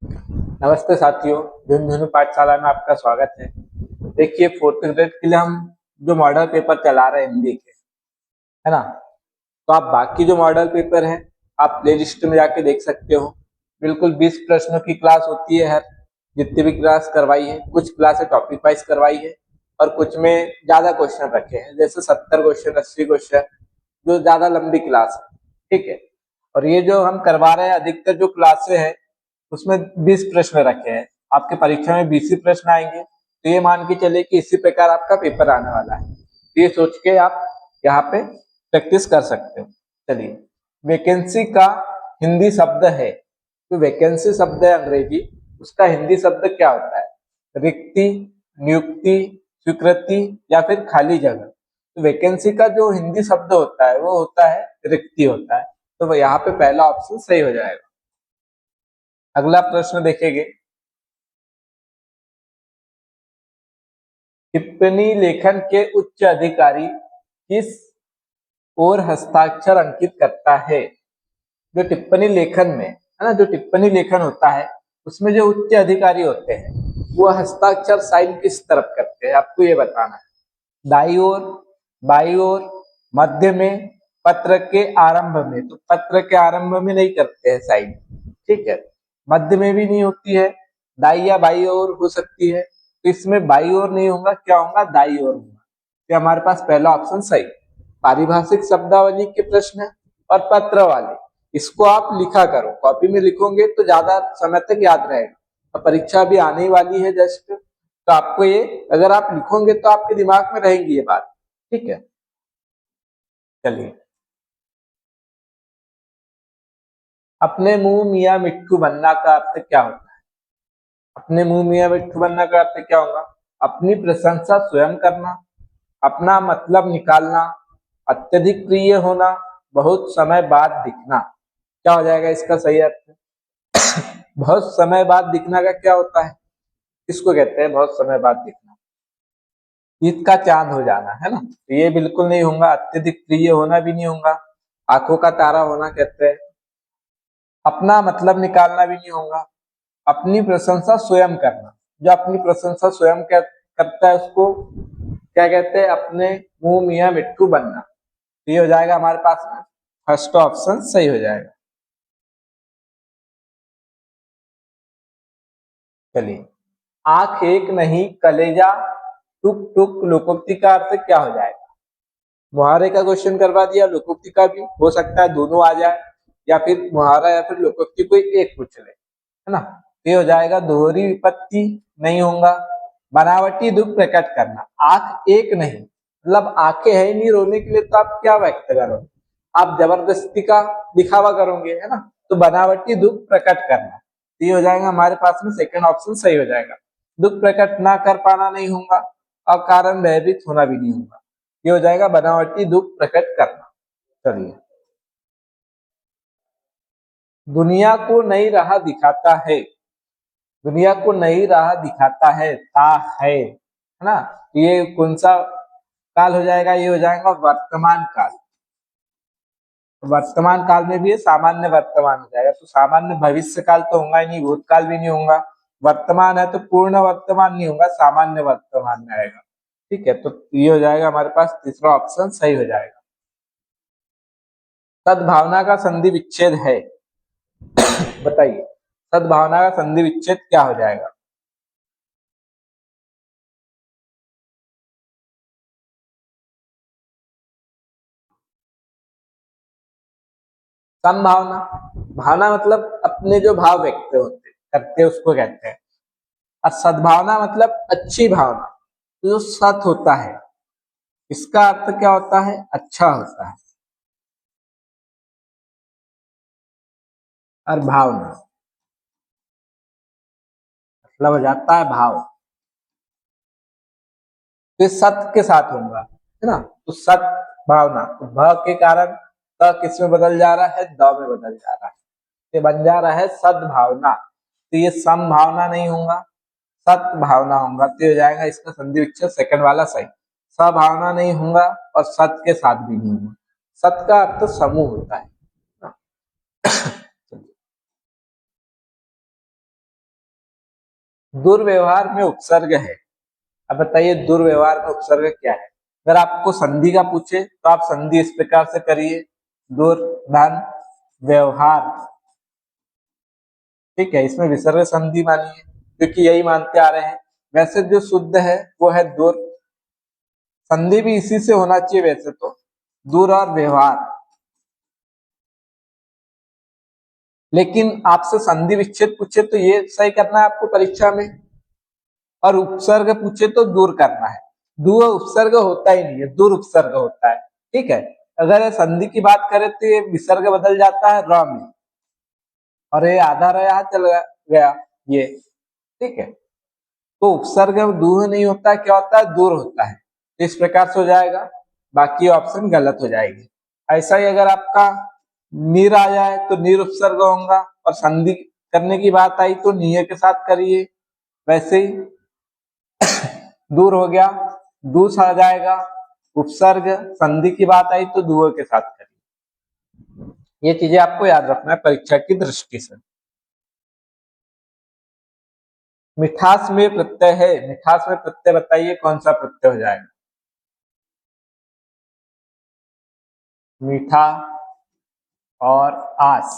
नमस्ते साथियों, झुनझुनू पाठशाला में आपका स्वागत है। देखिए, फोर्थ ग्रेड के लिए हम जो मॉडल पेपर चला रहे हैं हिंदी के, है ना? तो आप बाकी जो मॉडल पेपर हैं, आप प्ले लिस्ट में जाके देख सकते हो। बिल्कुल 20 प्रश्नों की क्लास होती है हर, जितनी भी क्लास करवाई है। कुछ क्लासें टॉपिक वाइज करवाई है और कुछ में ज्यादा क्वेश्चन रखे हैं, जैसे 70 क्वेश्चन, 80 क्वेश्चन, जो ज्यादा लंबी क्लास है। ठीक है। और ये जो हम करवा रहे हैं, अधिकतर जो क्लासे हैं उसमें 20 प्रश्न रखे हैं। आपके परीक्षा में 20 ही प्रश्न आएंगे, तो ये मान के चले कि इसी प्रकार आपका पेपर आने वाला है। तो ये सोच के आप यहाँ पे प्रैक्टिस कर सकते हो। चलिए, वैकेंसी का हिंदी शब्द है, तो वैकेंसी शब्द है अंग्रेजी, उसका हिंदी शब्द क्या होता है? रिक्ति, नियुक्ति, स्वीकृति या फिर खाली जगह। तो वैकेंसी का जो हिंदी शब्द होता है वो होता है रिक्ति होता है। तो यहाँ पे पहला ऑप्शन सही हो जाएगा। अगला प्रश्न देखेंगे। टिप्पणी लेखन के उच्च अधिकारी किस ओर हस्ताक्षर अंकित करता है? जो टिप्पणी लेखन में है ना, जो टिप्पणी लेखन होता है उसमें जो उच्च अधिकारी होते हैं वो हस्ताक्षर साइन किस तरफ करते हैं, आपको ये बताना है। दाई ओर, बाई ओर, मध्य में, पत्र के आरंभ में। तो पत्र के आरंभ में नहीं करते हैं साइन, ठीक है। मध्य में भी नहीं होती है, दाई या बाई ओर हो सकती है। तो इसमें बाई ओर नहीं होगा, क्या होगा? दाई ओर होगा। तो हमारे पास पहला ऑप्शन सही। पारिभाषिक शब्दावली के प्रश्न और पत्र वाले, इसको आप लिखा करो, कॉपी में लिखोगे तो ज्यादा समय तक याद रहेगा। और परीक्षा भी आने वाली है जस्ट, तो आपको ये, अगर आप लिखोगे तो आपके दिमाग में रहेंगी ये बात। ठीक है। चलिए, अपने मुंह मियाँ मिट्ठू बनना का अर्थ क्या होता है? अपने मुंह मियाँ मिट्ठू बनना का अर्थ क्या होगा? अपनी प्रशंसा स्वयं करना, अपना मतलब निकालना, अत्यधिक प्रिय होना, बहुत समय बाद दिखना। क्या हो जाएगा इसका सही अर्थ? बहुत समय बाद दिखना का क्या होता है? किसको कहते हैं बहुत समय बाद दिखना? ईद का चांद हो जाना, है ना? तो ये बिल्कुल नहीं होगा। अत्यधिक प्रिय होना भी नहीं होगा। आंखों का तारा होना कहते हैं। अपना मतलब निकालना भी नहीं होगा। अपनी प्रशंसा स्वयं करना, जो अपनी प्रशंसा स्वयं करता है उसको क्या कहते हैं? अपने मुंह मियाँ मिट्ठू बनना। तो ये हो जाएगा हमारे पास में फर्स्ट ऑप्शन सही हो जाएगा। चलिए, आंख एक नहीं कलेजा टुक टुक लोकोक्ति का अर्थ क्या हो जाएगा? मुहावरे का क्वेश्चन करवा दिया, लोकोक्ति का भी हो सकता है, दोनों आ जाए, या फिर मुहावरा या फिर लोकोक्ति कोई एक पूछ ले, है ना? ये हो जाएगा दोहरी विपत्ति नहीं होगा। बनावटी दुख प्रकट करना, आंख एक नहीं मतलब आंखें है ही नहीं रोने के लिए, तो आप क्या व्यक्त करोगे? आप जबरदस्ती का दिखावा करोगे, है ना? तो बनावटी दुख प्रकट करना, ये हो जाएगा हमारे पास में सेकंड ऑप्शन सही हो जाएगा। दुख प्रकट ना कर पाना नहीं होगा, और कारण भयभीत होना भी नहीं होगा। ये हो जाएगा बनावटी दुख प्रकट करना। चलिए, दुनिया को नई राह दिखाता है। दुनिया को नई राह दिखाता है, ता है ना? ये कौन सा काल हो जाएगा? ये हो जाएगा वर्तमान काल। वर्तमान काल में भी ये सामान्य वर्तमान हो जाएगा। तो सामान्य भविष्य काल तो होगा ही नहीं, भूतकाल भी नहीं होगा। वर्तमान है तो पूर्ण वर्तमान नहीं होगा, सामान्य वर्तमान में आएगा। ठीक है, तो ये हो जाएगा हमारे पास तीसरा ऑप्शन सही हो जाएगा। सद्भावना का संधि विच्छेद है, बताइए सद्भावना का संधि विच्छेद क्या हो जाएगा? संभावना, भावना मतलब अपने जो भाव व्यक्त होते करते हैं उसको कहते हैं। और सद्भावना मतलब अच्छी भावना, तो जो सत होता है इसका अर्थ क्या होता है? अच्छा होता है। और भावना मतलब हो जाता है भाव। तो सत के साथ होगा, है ना? तो सत भावना, तो भ के कारण त किस में बदल जा रहा है? द में बदल जा रहा है। ये बन जा रहा है सद्भावना। तो ये समभावना नहीं होगा, सद्भावना होगा। तो हो जाएगा इसका संधि विच्छेद सेकंड वाला सही। सभावना नहीं होगा और सत के साथ भी नहीं होगा। सत का अर्थ समूह होता है। दुर्व्यवहार में उपसर्ग है। अब बताइए दुर्व्यवहार में उपसर्ग क्या है। अगर आपको संधि का पूछे तो आप संधि इस प्रकार से करिए, दुर्धन व्यवहार, ठीक है। इसमें विसर्ग संधि मानिए क्योंकि यही मानते आ रहे हैं। वैसे जो शुद्ध है वो है दूर, संधि भी इसी से होना चाहिए वैसे तो, दूर और व्यवहार। लेकिन आपसे संधि विच्छेद पूछे तो ये सही करना है आपको परीक्षा में, और उपसर्ग पूछे तो दूर करना है। दूर उपसर्ग होता ही नहीं है, दूर उपसर्ग होता है, ठीक है। अगर संधि की बात करें तो ये विसर्ग बदल जाता है र में, और ये आधा र यहाँ चल गया ये, ठीक है। तो उपसर्ग दूर नहीं होता, क्या होता है, दूर होता है। तो इस प्रकार से हो जाएगा, बाकी ऑप्शन गलत हो जाएगी। ऐसा ही अगर आपका नीर आ जाए तो नीर उपसर्ग होगा, और संधि करने की बात आई तो निय के साथ करिए। वैसे ही दूर हो गया, दूस आ जाएगा, उपसर्ग, संधि की बात आई तो दुओ के साथ करिए। ये चीजें आपको याद रखना है परीक्षा की दृष्टि से। मिठास में प्रत्यय है, मिठास में प्रत्यय बताइए कौन सा प्रत्यय हो जाएगा। मीठा और आस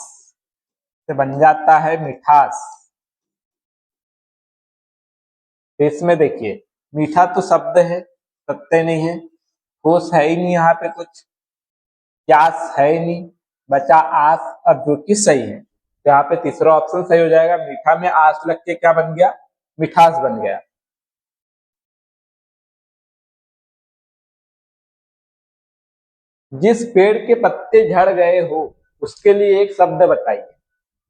से बन जाता है मिठास। इसमें देखिए मीठा तो शब्द है, प्रत्यय नहीं है, ठोस है ही नहीं यहाँ पे कुछ, प्यास है ही नहीं, बचा आस, और जो कि सही है। तो यहाँ पे तीसरा ऑप्शन सही हो जाएगा, मीठा में आस लग के क्या बन गया, मिठास बन गया। जिस पेड़ के पत्ते झड़ गए हो उसके लिए एक शब्द बताइए।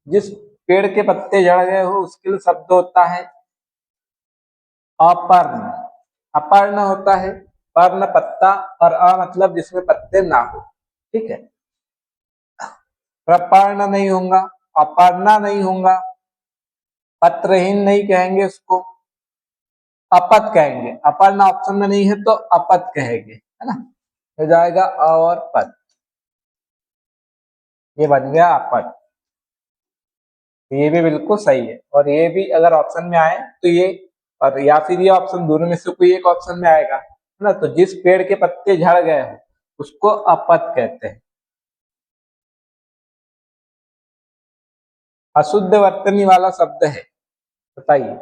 जिस पेड़ के पत्ते झड़ गए हो उसके लिए शब्द होता है अपर्ण। अपर्ण होता है, पर्ण पत्ता, और अ मतलब जिसमें पत्ते ना हो, ठीक है। प्रपर्ण नहीं होगा, अपर्णा नहीं होगा, पत्रहीन नहीं कहेंगे उसको, अपत कहेंगे। अपर्णा ऑप्शन में नहीं है तो अपत कहेंगे, है ना। हो जाएगा अ और पत, ये बन गया अपत। ये भी बिल्कुल सही है, और ये भी अगर ऑप्शन में आए तो ये, और या फिर ये ऑप्शन दोनों में से कोई एक ऑप्शन में आएगा, है ना। तो जिस पेड़ के पत्ते झड़ गए हो उसको अपत कहते हैं। अशुद्ध वर्तनी वाला शब्द है, बताइए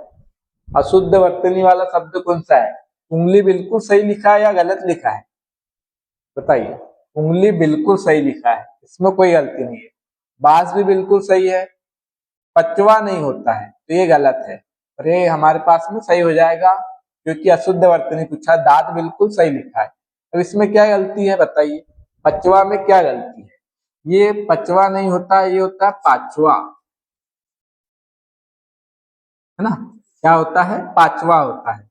अशुद्ध वर्तनी वाला शब्द कौन सा है। उंगली बिल्कुल सही लिखा है या गलत लिखा है, बताइए। उंगली बिल्कुल सही लिखा है, इसमें कोई गलती नहीं है। बांस भी बिल्कुल सही है, पचवा नहीं होता है तो ये गलत है, और ये हमारे पास में सही हो जाएगा क्योंकि अशुद्ध वर्तनी पूछा। दांत बिल्कुल सही लिखा है, अब इसमें क्या गलती है बताइए, पचवा में क्या गलती है। ये पचवा नहीं होता है, ये होता है पांचवा, है ना। क्या होता है, पांचवा होता है।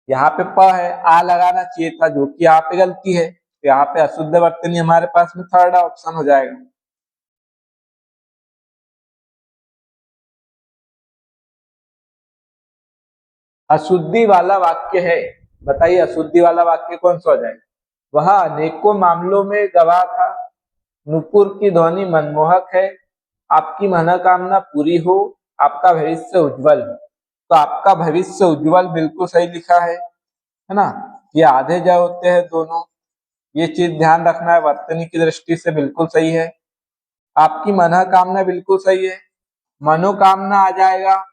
यहाँ पे प है, आ लगाना चाहिए था, जो कि यहाँ पे गलती है। तो यहाँ पे अशुद्ध वर्तनी हमारे पास में थर्ड ऑप्शन हो जाएगा। अशुद्धि वाला वाक्य है, बताइए अशुद्धि वाला वाक्य कौन सा हो जाएगा। वह अनेकों मामलों में गवाह था, नुपुर की ध्वनि मनमोहक है, आपकी मनोकामना पूरी हो, आपका भविष्य उज्जवल हो। तो आपका भविष्य उज्जवल बिल्कुल सही लिखा है ना। ये आधे जा होते हैं दोनों, ये चीज ध्यान रखना है, वर्तनी की दृष्टि से बिल्कुल सही है। आपकी मनोकामना बिल्कुल सही है, मनोकामना आ जाएगा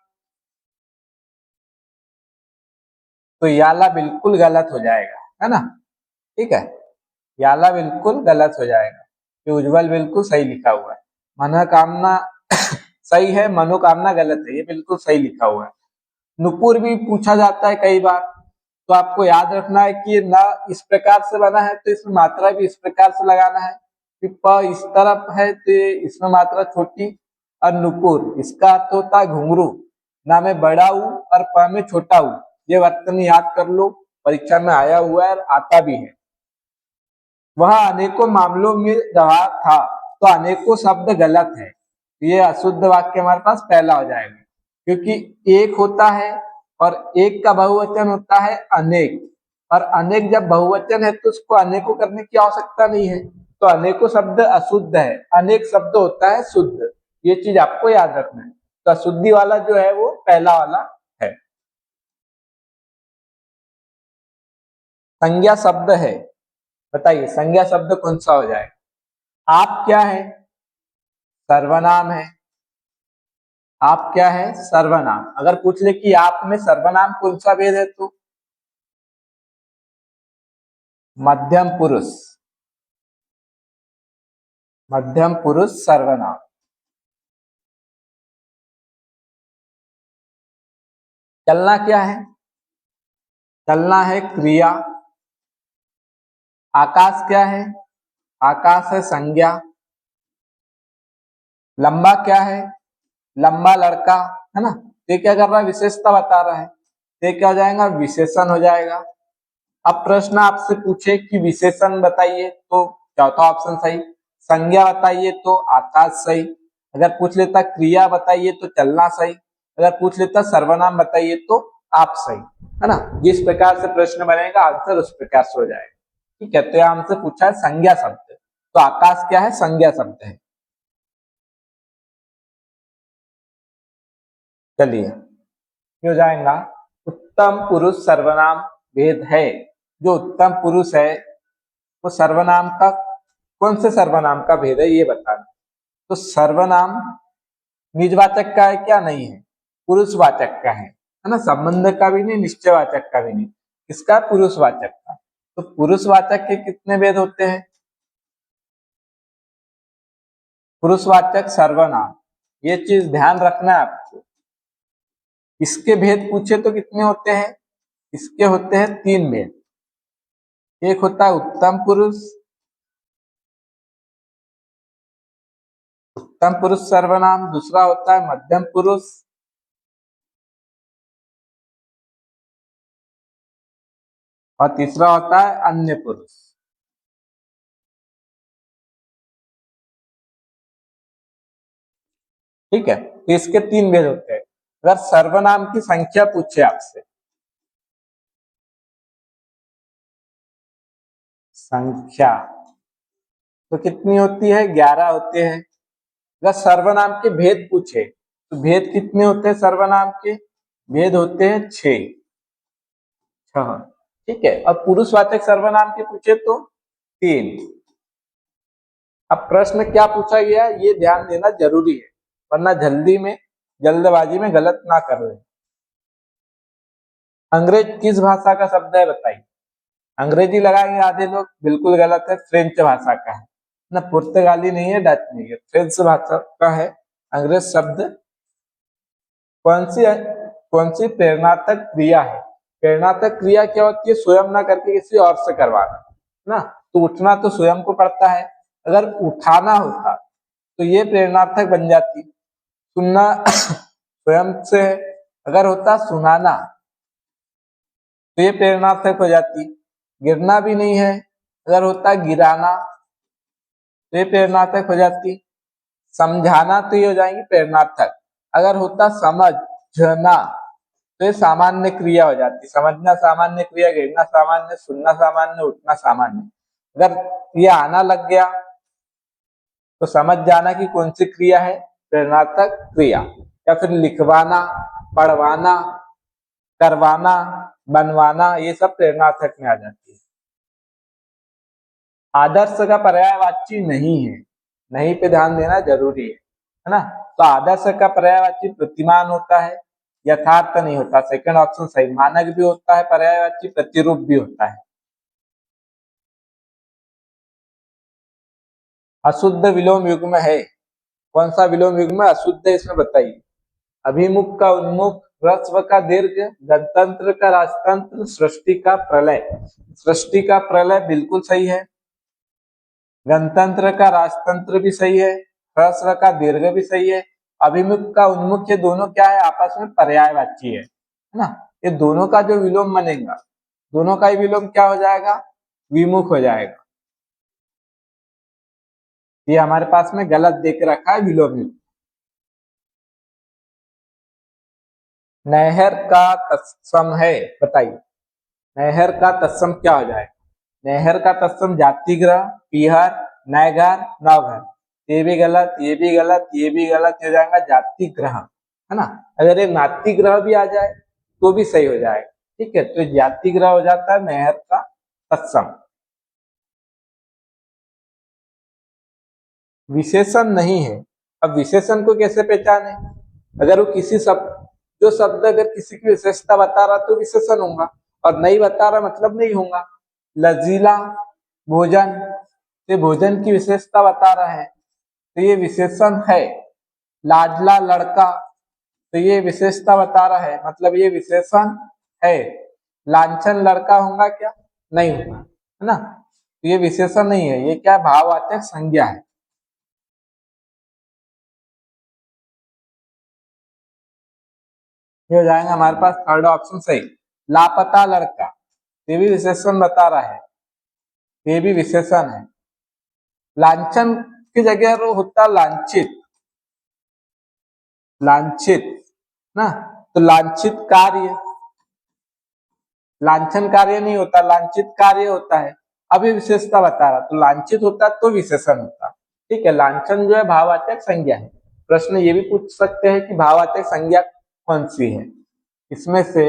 तो याला बिल्कुल गलत हो जाएगा, है ना, ठीक है। याला बिल्कुल गलत हो जाएगा, ये उज्जवल बिल्कुल सही लिखा हुआ है। मनोकामना सही है, मनोकामना गलत है, ये बिल्कुल सही लिखा हुआ है। नुपुर भी पूछा जाता है कई बार, तो आपको याद रखना है कि ना इस प्रकार से बना है तो इसमें मात्रा भी इस प्रकार से लगाना है कि प इस तरफ है तो इसमें मात्रा छोटी, और नुपुर इसका अर्थ होता है घुंघरू, ना में बड़ा हूं और प में छोटा हूं। ये वर्तनी याद कर लो, परीक्षा में आया हुआ है, आता भी है। वह अनेकों मामलों में गवाह था, तो अनेकों शब्द गलत है, ये अशुद्ध वाक्य हमारे पास पहला हो जाएगा, क्योंकि एक होता है और एक का बहुवचन होता है अनेक, और अनेक जब बहुवचन है तो उसको अनेकों करने की आवश्यकता नहीं है, तो अनेकों शब्द अशुद्ध है, अनेक शब्द होता है शुद्ध। ये चीज आपको याद रखना है। तो अशुद्धि वाला जो है वो पहला वाला है। संज्ञा शब्द है, बताइए संज्ञा शब्द कौन सा हो जाएगा? आप क्या है? सर्वनाम है। आप क्या है? सर्वनाम। अगर पूछ ले कि आप में सर्वनाम कौन सा भेद है, तो मध्यम पुरुष। मध्यम पुरुष सर्वनाम। चलना क्या है? चलना है क्रिया। आकाश क्या है? आकाश है संज्ञा। लंबा क्या है? लंबा लड़का, है ना? ये क्या कर रहा है? विशेषता बता रहा है। ये क्या हो जाएगा? विशेषण हो जाएगा। अब प्रश्न आपसे पूछे कि विशेषण बताइए, तो चौथा ऑप्शन सही। संज्ञा बताइए तो आकाश सही। अगर पूछ लेता क्रिया बताइए तो चलना सही। अगर पूछ लेता सर्वनाम बताइए तो आप सही, है ना? जिस प्रकार से प्रश्न बनेगा आंसर उस प्रकार से हो जाएगा। ठीक है, तो यहाँ हमसे पूछा है संज्ञा शब्द, तो आकाश क्या है? संज्ञा शब्द है। चलिए, हो जाएगा उत्तम पुरुष सर्वनाम भेद है। जो उत्तम पुरुष है वो सर्वनाम का, कौन से सर्वनाम का भेद है ये बताना। तो सर्वनाम निजवाचक का है क्या? नहीं है, पुरुषवाचक का है ना? संबंध का भी नहीं, निश्चयवाचक का भी नहीं, किसका? पुरुषवाचक का। तो पुरुषवाचक के कितने भेद होते हैं? पुरुषवाचक सर्वनाम, ये चीज ध्यान रखना है आपको। इसके भेद पूछे तो कितने होते हैं? इसके होते हैं 3 भेद। एक होता है उत्तम पुरुष, उत्तम पुरुष सर्वनाम। दूसरा होता है मध्यम पुरुष, और तीसरा होता है अन्य पुरुष। ठीक है, तो इसके 3 भेद होते हैं। अगर सर्वनाम की संख्या पूछे आपसे, संख्या तो कितनी होती है? 11 होते हैं। अगर सर्वनाम के भेद पूछे तो भेद कितने होते हैं? सर्वनाम के भेद होते हैं 6। ठीक है, और पुरुषवाचक सर्वनाम के पूछे तो 3। अब प्रश्न क्या पूछा गया ये ध्यान देना जरूरी है, वरना जल्दबाजी में गलत ना कर ले। अंग्रेज किस भाषा का शब्द है बताइए? अंग्रेजी लगाएंगे आधे लोग, बिल्कुल गलत है, फ्रेंच भाषा का है ना? पुर्तगाली नहीं है, डच नहीं है, फ्रेंच भाषा का है अंग्रेज शब्द। कौन सी है? कौन सी प्रेरणात्मक क्रिया है? प्रेरणात्मक क्रिया क्या होती है? स्वयं ना करके किसी और से करवाना ना। तो उठना तो स्वयं को पड़ता है, अगर उठाना होता तो ये प्रेरणार्थक बन जाती। सुनना स्वयं से, अगर होता सुनाना तो ये प्रेरणार्थक हो जाती। गिरना भी नहीं है, अगर होता गिराना तो ये प्रेरणार्थक हो जाती। समझाना तो ये हो जाएंगी प्रेरणार्थक। अगर होता समझना तो ये सामान्य क्रिया हो जाती। समझना सामान्य क्रिया, गिरना सामान्य, सुनना सामान्य, उठना सामान्य। अगर ये आना लग गया तो समझ जाना कि कौन सी क्रिया है? प्रेरणार्थक क्रिया। या फिर लिखवाना, पढ़वाना, करवाना, बनवाना, ये सब प्रेरणार्थक में आ जाती है। आदर्श का पर्यायवाची नहीं है, नहीं पे ध्यान देना जरूरी है ना? तो आदर्श का पर्यायवाची प्रतिमान होता है, यथार्थ नहीं होता। सेकंड ऑप्शन सही। मानक भी होता है पर्यायवाची, प्रतिरूप भी होता है। अशुद्ध विलोम युग्म है, कौन सा विलोम युग्म अशुद्ध है इसमें बताइए? अभिमुख का उन्मुख, ह्रस्व का दीर्घ, गणतंत्र का राजतंत्र, सृष्टि का प्रलय। सृष्टि का प्रलय बिल्कुल सही है। गणतंत्र का राजतंत्र भी सही है। ह्रस्व का दीर्घ भी सही है। अभिमुख का उन्मुख, ये दोनों क्या है? आपस में पर्यायवाची है ना? ये दोनों का जो विलोम बनेगा, दोनों का ही विलोम क्या हो जाएगा? विमुख हो जाएगा। ये हमारे पास में गलत देख रखा है विलोम युग्म। नहर का तत्सम है, बताइए नहर का तत्सम क्या हो जाएगा? नहर का तत्सम जाति ग्रह, पीहर, नयघर, नवघर। ये भी गलत, ये भी गलत, ये भी गलत, हो जाएगा जाति ग्रह। है ना। अगर ये नातिग्रह भी आ जाए तो भी सही हो जाएगा, ठीक है। तो जातिग्रह हो जाता है मेहर का तत्सम। विशेषण नहीं है। अब विशेषण को कैसे पहचाने? अगर वो किसी शब्द, जो शब्द अगर किसी की विशेषता बता रहा तो विशेषण होगा, और नहीं बता रहा मतलब नहीं होगा। लजीला भोजन, ये भोजन की विशेषता बता रहा है तो ये विशेषण है। लाडला लड़का, तो ये विशेषता बता रहा है मतलब ये विशेषण है। लांछन लड़का होगा क्या? नहीं होगा, है ना। तो ये विशेषण नहीं है, ये क्या भाववाचक संज्ञा है। ये हो जाएगा हमारे पास थर्ड ऑप्शन सही। लापता लड़का, ये भी विशेषण बता रहा है, ये भी विशेषण है। लांछन की जगह वो होता लांछित, लांछित ना। तो लांछित कार्य, लांछन कार्य नहीं होता, लांछित कार्य होता है। अभी विशेषता बता रहा तो लांछित होता तो विशेषण होता, ठीक है। लांछन जो है भाववाचक संज्ञा है। प्रश्न ये भी पूछ सकते हैं कि भाववाचक संज्ञा कौन सी है, इसमें से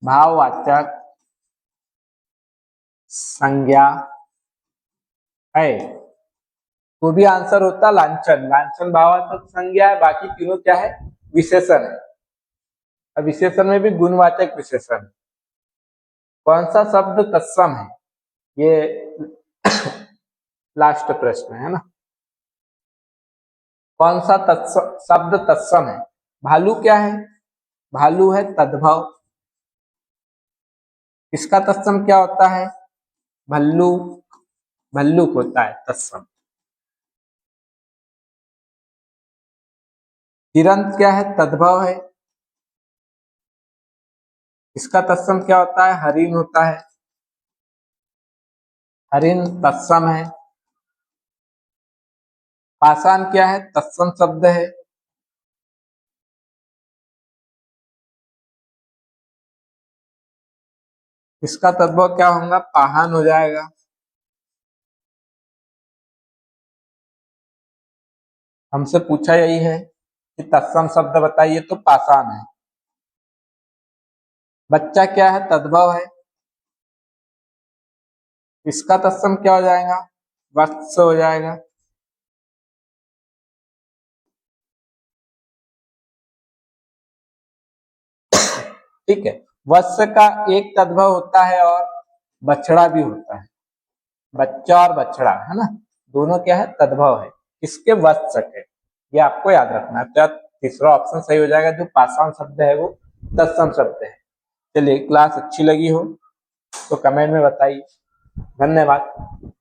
भाववाचक संज्ञा है, तो भी आंसर होता लांछन। लांछन भाववाचक संज्ञा है, बाकी तीनों क्या है? विशेषण है। अब विशेषण में भी गुणवाचक विशेषण। कौन सा शब्द तत्सम है? ये लास्ट प्रश्न है ना। कौन सा शब्द तत्सम है? भालू क्या है? भालू है तद्भव। इसका तत्सम क्या होता है? भल्लू, भल्लुक होता है तत्सम। तिरंत क्या है? तद्भव है। इसका तत्सम क्या होता है? हरिण होता है। हरिण तत्सम है। पाषाण क्या है? तत्सम शब्द है। इसका तद्भव क्या होगा? पाहन हो जाएगा। हमसे पूछा यही है कि तत्सम शब्द बताइए, तो पाषाण है। बच्चा क्या है? तद्भव है। इसका तत्सम क्या हो जाएगा? वत्स हो जाएगा। ठीक है। वत्स का एक तद्भव होता है और बछड़ा भी होता है। बच्चा और बछड़ा, है ना, दोनों क्या है? तद्भव है। इसके वत्सक है, ये आपको याद रखना है। तो तीसरा ऑप्शन सही हो जाएगा, जो पाषाण शब्द है वो तत्सम शब्द है। चलिए, क्लास अच्छी लगी हो तो कमेंट में बताइए। धन्यवाद।